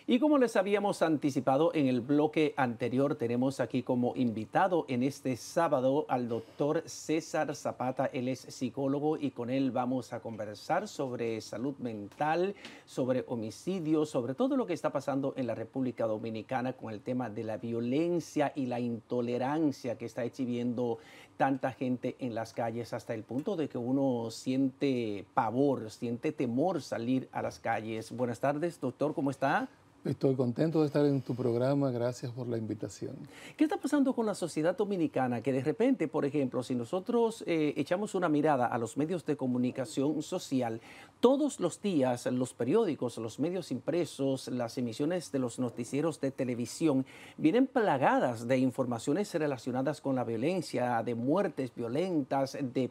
Y como les habíamos anticipado en el bloque anterior, tenemos aquí como invitado en este sábado al doctor César Zapata. Él es psicólogo y con él vamos a conversar sobre salud mental, sobre homicidios, sobre todo lo que está pasando en la República Dominicana con el tema de la violencia y la intolerancia que está exhibiendo tanta gente en las calles hasta el punto de que uno siente pavor, siente temor salir a las calles. Buenas tardes, doctor, ¿cómo está? Estoy contento de estar en tu programa, gracias por la invitación. ¿Qué está pasando con la sociedad dominicana? Que de repente, por ejemplo, si nosotros echamos una mirada a los medios de comunicación social, todos los días los periódicos, los medios impresos, las emisiones de los noticieros de televisión vienen plagadas de informaciones relacionadas con la violencia, de muertes violentas, de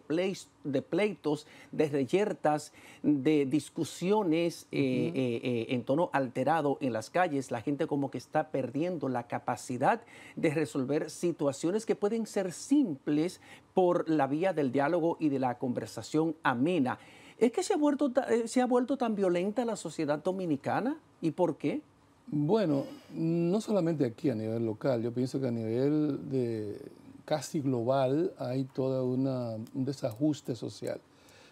pleitos, de reyertas, de discusiones Ujú. en tono alterado en las calles. La gente como que está perdiendo la capacidad de resolver situaciones que pueden ser simples por la vía del diálogo y de la conversación amena. ¿Es que se ha vuelto tan violenta la sociedad dominicana? ¿Y por qué? Bueno, no solamente aquí a nivel local, yo pienso que a nivel de casi global hay todo un desajuste social.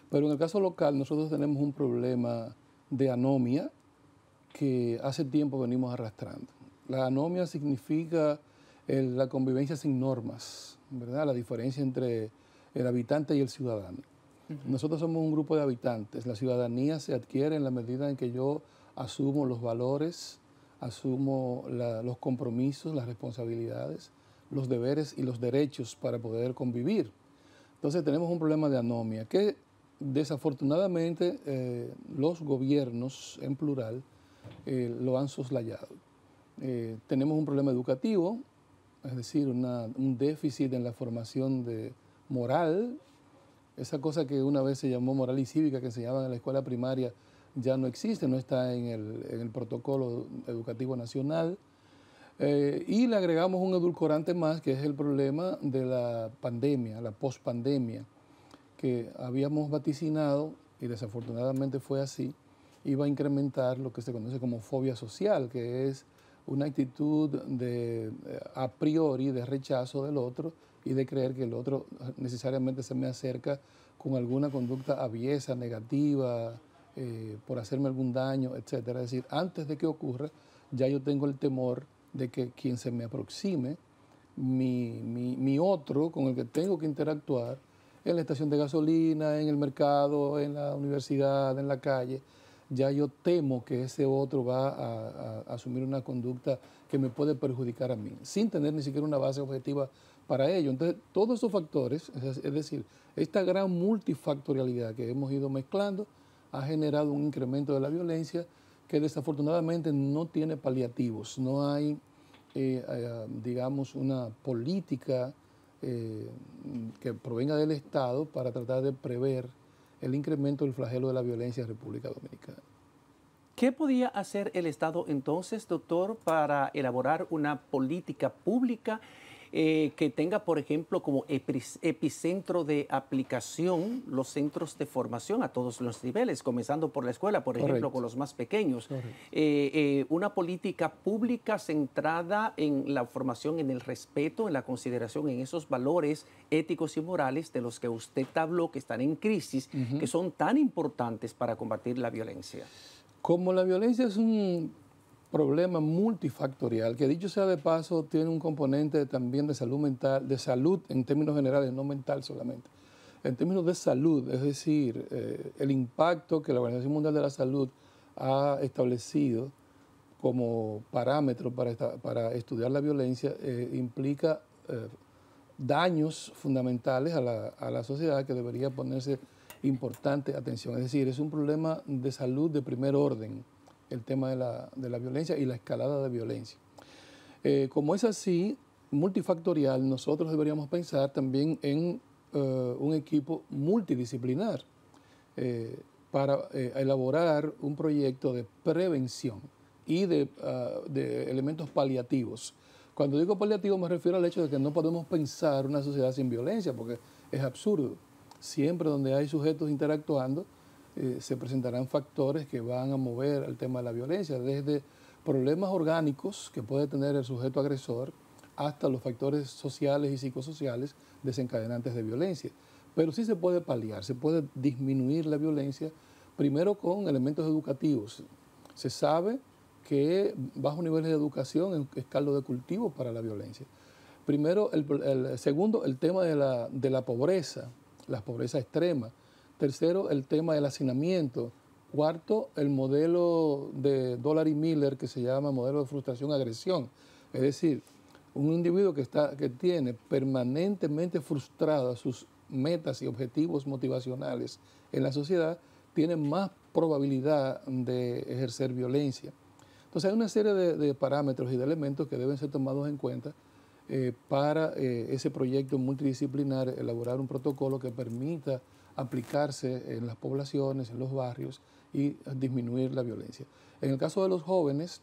Pero en el caso local nosotros tenemos un problema de anomia que hace tiempo venimos arrastrando. La anomia significa la convivencia sin normas, ¿verdad? La diferencia entre el habitante y el ciudadano. Nosotros somos un grupo de habitantes. La ciudadanía se adquiere en la medida en que yo asumo los valores, asumo los compromisos, las responsabilidades, los deberes y los derechos para poder convivir. Entonces tenemos un problema de anomia que desafortunadamente los gobiernos en plural lo han soslayado. Tenemos un problema educativo, es decir, un déficit en la formación de moral. Esa cosa que una vez se llamó moral y cívica, que enseñaban en la escuela primaria, ya no existe, no está en el protocolo educativo nacional. Y le agregamos un edulcorante más, que es el problema de la pandemia, la pospandemia, que habíamos vaticinado, y desafortunadamente fue así, iba a incrementar lo que se conoce como fobia social, que es una actitud a priori de rechazo del otro y de creer que el otro necesariamente se me acerca con alguna conducta aviesa, negativa, por hacerme algún daño, etcétera. Es decir, antes de que ocurra, ya yo tengo el temor de que quien se me aproxime, mi otro con el que tengo que interactuar, en la estación de gasolina, en el mercado, en la universidad, en la calle, ya yo temo que ese otro va a asumir una conducta que me puede perjudicar a mí, sin tener ni siquiera una base objetiva para ello. Entonces, todos esos factores, es decir, esta gran multifactorialidad que hemos ido mezclando, ha generado un incremento de la violencia que desafortunadamente no tiene paliativos, no hay, digamos, una política eh, que provenga del Estado para tratar de prever el incremento del flagelo de la violencia en República Dominicana. ¿Qué podía hacer el Estado entonces, doctor, para elaborar una política pública que tenga, por ejemplo, como epicentro de aplicación los centros de formación a todos los niveles, comenzando por la escuela, por ejemplo, Correcto, con los más pequeños? correcto. Una política pública centrada en la formación, en el respeto, en la consideración, en esos valores éticos y morales de los que usted habló, que están en crisis, que Ujú. son tan importantes para combatir la violencia. Como la violencia es un problema multifactorial, que dicho sea de paso, tiene un componente también de salud mental, de salud en términos generales, no mental solamente. En términos de salud, es decir, el impacto que la Organización Mundial de la Salud ha establecido como parámetro para estudiar la violencia implica daños fundamentales a la sociedad que debería ponerse importante atención. Es decir, es un problema de salud de primer orden, el tema de la violencia y la escalada de violencia. Como es así, multifactorial, nosotros deberíamos pensar también en un equipo multidisciplinar eh, para elaborar un proyecto de prevención y de elementos paliativos. Cuando digo paliativo me refiero al hecho de que no podemos pensar una sociedad sin violencia, porque es absurdo. Siempre donde hay sujetos interactuando, se presentarán factores que van a mover el tema de la violencia, desde problemas orgánicos que puede tener el sujeto agresor hasta los factores sociales y psicosociales desencadenantes de violencia. Pero sí se puede paliar, se puede disminuir la violencia, primero con elementos educativos. Se sabe que bajo niveles de educación es caldo de cultivo para la violencia. Primero, segundo, el tema de la pobreza extrema. Tercero, el tema del hacinamiento. Cuarto, el modelo de Dollar y Miller que se llama modelo de frustración-agresión. Es decir, un individuo que tiene permanentemente frustradas sus metas y objetivos motivacionales en la sociedad tiene más probabilidad de ejercer violencia. Entonces hay una serie de parámetros y de elementos que deben ser tomados en cuenta para ese proyecto multidisciplinar, elaborar un protocolo que permita aplicarse en las poblaciones, en los barrios y disminuir la violencia. En el caso de los jóvenes,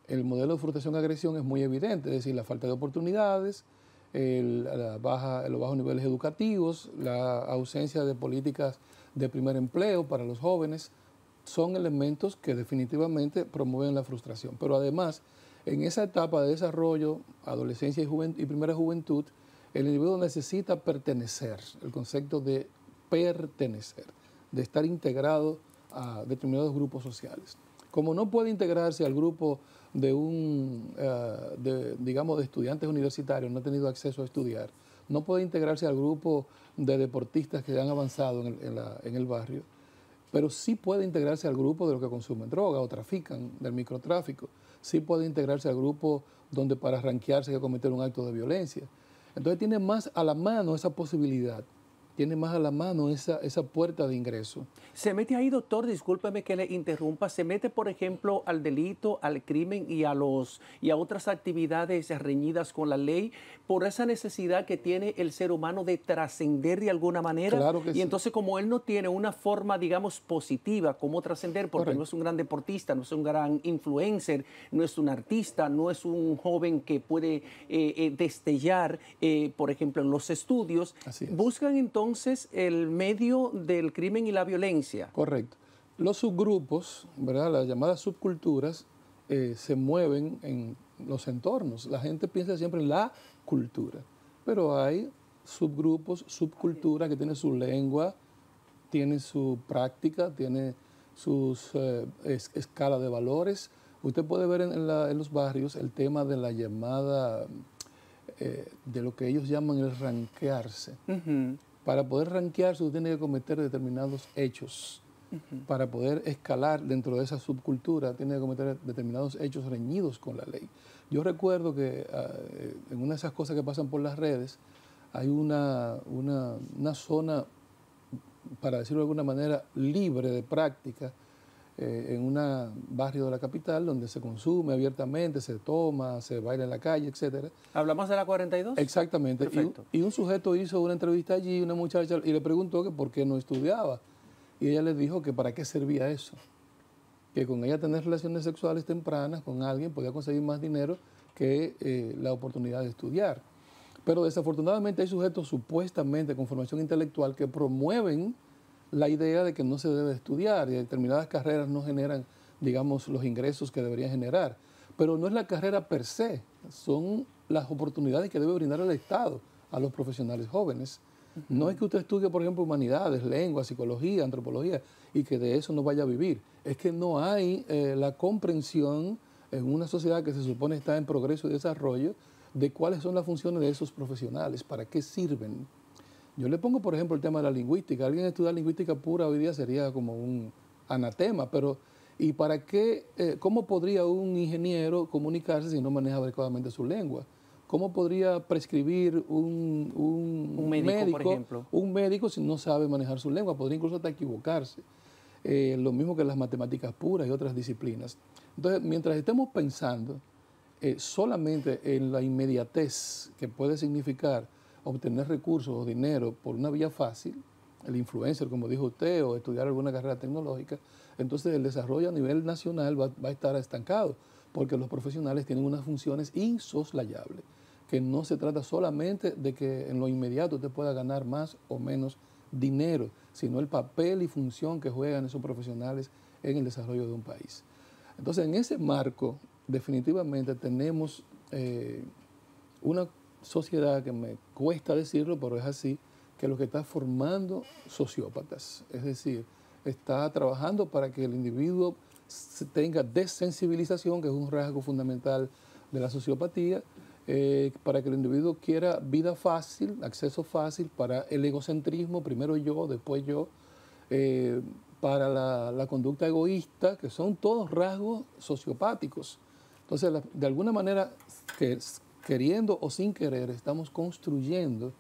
el modelo de frustración-agresión es muy evidente, es decir, la falta de oportunidades, los bajos niveles educativos, la ausencia de políticas de primer empleo para los jóvenes, son elementos que definitivamente promueven la frustración. Pero además, en esa etapa de desarrollo, adolescencia y primera juventud, el individuo necesita pertenecer, el concepto de pertenecer, de estar integrado a determinados grupos sociales. Como no puede integrarse al grupo digamos, de estudiantes universitarios, no ha tenido acceso a estudiar, no puede integrarse al grupo de deportistas que han avanzado en el barrio, pero sí puede integrarse al grupo de los que consumen droga o trafican, del microtráfico. Sí puede integrarse al grupo donde para ranquearse hay que cometer un acto de violencia. Entonces tiene más a la mano esa posibilidad, tiene más a la mano esa puerta de ingreso. Se mete ahí, doctor, discúlpeme que le interrumpa, se mete, por ejemplo, al delito, al crimen y a otras actividades reñidas con la ley por esa necesidad que tiene el ser humano de trascender de alguna manera. Claro que y sí. entonces, como él no tiene una forma, digamos, positiva, como trascender, porque Correcto. no es un gran deportista, no es un gran influencer, no es un artista, no es un joven que puede destellar, por ejemplo, en los estudios, Así es. buscan entonces el medio del crimen y la violencia. Correcto. Los subgrupos, ¿verdad? Las llamadas subculturas, se mueven en los entornos. La gente piensa siempre en la cultura, pero hay subgrupos, subculturas que tienen su lengua, tienen su práctica, tienen sus escala de valores. Usted puede ver en los barrios el tema de la llamada, de lo que ellos llaman el ranquearse. Para poder ranquearse, usted tiene que cometer determinados hechos. Para poder escalar dentro de esa subcultura, tiene que cometer determinados hechos reñidos con la ley. Yo recuerdo que en una de esas cosas que pasan por las redes, hay una zona, para decirlo de alguna manera, libre de práctica, en un barrio de la capital donde se consume abiertamente, se toma, se baila en la calle, etcétera. ¿Hablamos de la 42? Exactamente. Y un sujeto hizo una entrevista allí, una muchacha, y le preguntó que por qué no estudiaba. Y ella le dijo que para qué servía eso. Que con ella tener relaciones sexuales tempranas con alguien podía conseguir más dinero que la oportunidad de estudiar. Pero desafortunadamente hay sujetos supuestamente con formación intelectual que promueven la idea de que no se debe estudiar y determinadas carreras no generan, digamos, los ingresos que deberían generar. Pero no es la carrera per se, son las oportunidades que debe brindar el Estado a los profesionales jóvenes. No es que usted estudie, por ejemplo, humanidades, lengua, psicología, antropología, y que de eso no vaya a vivir. Es que no hay la comprensión en una sociedad que se supone está en progreso y desarrollo de cuáles son las funciones de esos profesionales, para qué sirven. Yo le pongo, por ejemplo, el tema de la lingüística. Alguien estudiar lingüística pura hoy día sería como un anatema, pero ¿y para qué? ¿Cómo podría un ingeniero comunicarse si no maneja adecuadamente su lengua? ¿Cómo podría prescribir un médico, por ejemplo? Un médico si no sabe manejar su lengua? Podría incluso hasta equivocarse. Lo mismo que las matemáticas puras y otras disciplinas. Entonces, mientras estemos pensando solamente en la inmediatez que puede significar obtener recursos o dinero por una vía fácil, el influencer, como dijo usted, o estudiar alguna carrera tecnológica, entonces el desarrollo a nivel nacional va a estar estancado, porque los profesionales tienen unas funciones insoslayables, que no se trata solamente de que en lo inmediato usted pueda ganar más o menos dinero, sino el papel y función que juegan esos profesionales en el desarrollo de un país. Entonces, en ese marco, definitivamente tenemos una sociedad que me cuesta decirlo, pero es así, que lo que está formando sociópatas. Es decir, está trabajando para que el individuo tenga desensibilización, que es un rasgo fundamental de la sociopatía, para que el individuo quiera vida fácil, acceso fácil, para el egocentrismo, primero yo, después yo, para la conducta egoísta, que son todos rasgos sociopáticos. Entonces, de alguna manera, queriendo o sin querer, estamos construyendo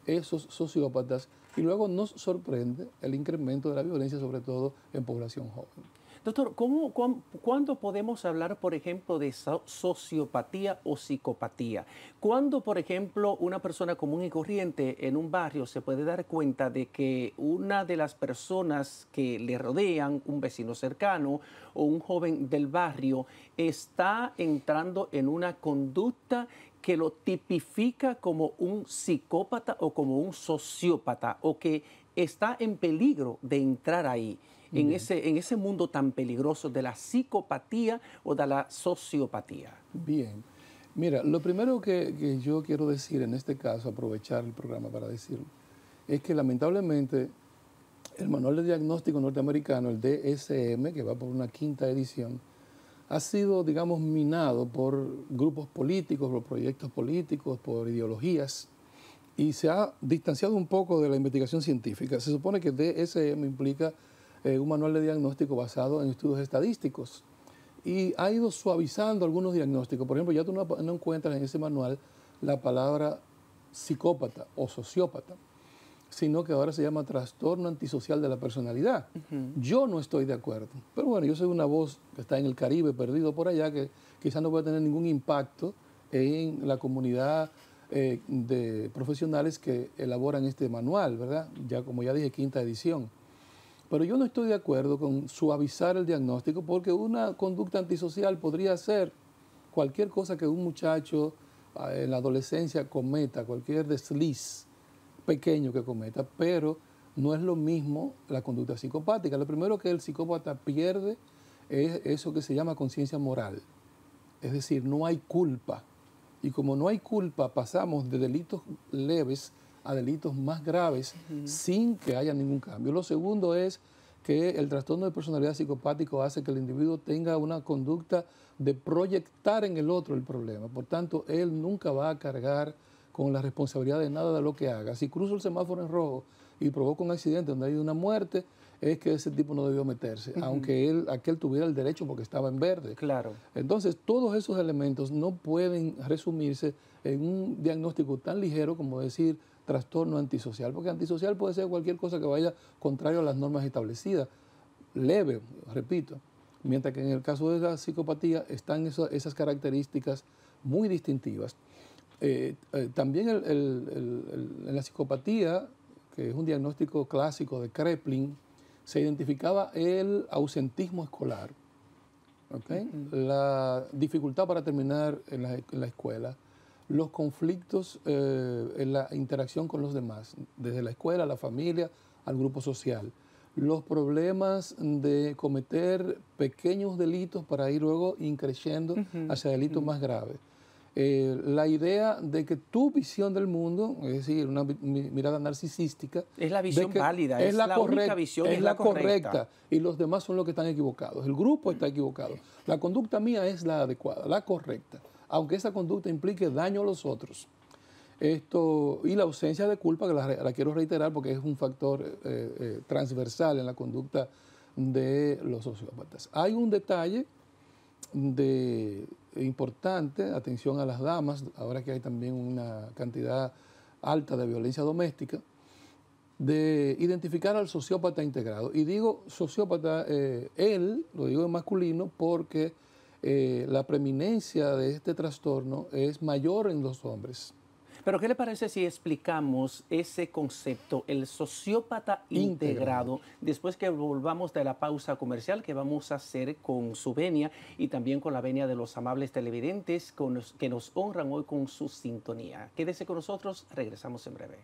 esos sociópatas y luego nos sorprende el incremento de la violencia, sobre todo en población joven. Doctor, ¿cuándo podemos hablar, por ejemplo, de sociopatía o psicopatía? ¿Cuándo, por ejemplo, una persona común y corriente en un barrio se puede dar cuenta de que una de las personas que le rodean, un vecino cercano o un joven del barrio, está entrando en una conducta que lo tipifica como un psicópata o como un sociópata, o que está en peligro de entrar ahí? En ese mundo tan peligroso de la psicopatía o de la sociopatía? Bien. Mira, lo primero que yo quiero decir en este caso, aprovechar el programa para decirlo, es que lamentablemente el manual de diagnóstico norteamericano, el DSM, que va por una 5ª edición, ha sido, digamos, minado por grupos políticos, por proyectos políticos, por ideologías, y se ha distanciado un poco de la investigación científica. Se supone que DSM implica un manual de diagnóstico basado en estudios estadísticos y ha ido suavizando algunos diagnósticos. Por ejemplo, ya tú no encuentras en ese manual la palabra psicópata o sociópata, sino que ahora se llama trastorno antisocial de la personalidad. Yo no estoy de acuerdo, pero bueno, yo soy una voz que está en el Caribe, perdido por allá, que quizás no puede tener ningún impacto en la comunidad de profesionales que elaboran este manual, ¿verdad? Ya, como ya dije, 5ª edición. Pero yo no estoy de acuerdo con suavizar el diagnóstico, porque una conducta antisocial podría ser cualquier cosa que un muchacho en la adolescencia cometa, cualquier desliz pequeño que cometa, pero no es lo mismo la conducta psicopática. Lo primero que el psicópata pierde es eso que se llama conciencia moral. Es decir, no hay culpa. Y como no hay culpa, pasamos de delitos leves a delitos más graves sin que haya ningún cambio. Lo segundo es que el trastorno de personalidad psicopático hace que el individuo tenga una conducta de proyectar en el otro el problema. Por tanto, él nunca va a cargar con la responsabilidad de nada de lo que haga. Si cruzo el semáforo en rojo y provoca un accidente donde hay una muerte, es que ese tipo no debió meterse, aunque aquel tuviera el derecho porque estaba en verde. Claro. Entonces, todos esos elementos no pueden resumirse en un diagnóstico tan ligero como decir trastorno antisocial, porque antisocial puede ser cualquier cosa que vaya contrario a las normas establecidas, leve, repito, mientras que en el caso de la psicopatía están esas características muy distintivas. También en la psicopatía, que es un diagnóstico clásico de Kraepelin, se identificaba el ausentismo escolar, ¿okay? La dificultad para terminar en la escuela, los conflictos en la interacción con los demás, desde la escuela, la familia, al grupo social, los problemas de cometer pequeños delitos para ir luego increciendo hacia delitos más graves. La idea de que tu visión del mundo, es decir, una mirada narcisística, es la visión válida, es la única visión, es la correcta, y los demás son los que están equivocados. El grupo está equivocado. La conducta mía es la adecuada, la correcta, aunque esa conducta implique daño a los otros. Y la ausencia de culpa, que la quiero reiterar porque es un factor transversal en la conducta de los sociópatas. Hay un detalle importante, atención a las damas, ahora que hay también una cantidad alta de violencia doméstica, de identificar al sociópata integrado. Y digo sociópata, él, lo digo en masculino, porque la preeminencia de este trastorno es mayor en los hombres. Pero ¿qué le parece si explicamos ese concepto, el sociópata integrado, después que volvamos de la pausa comercial que vamos a hacer con su venia y también con la venia de los amables televidentes que nos honran hoy con su sintonía? Quédese con nosotros, regresamos en breve.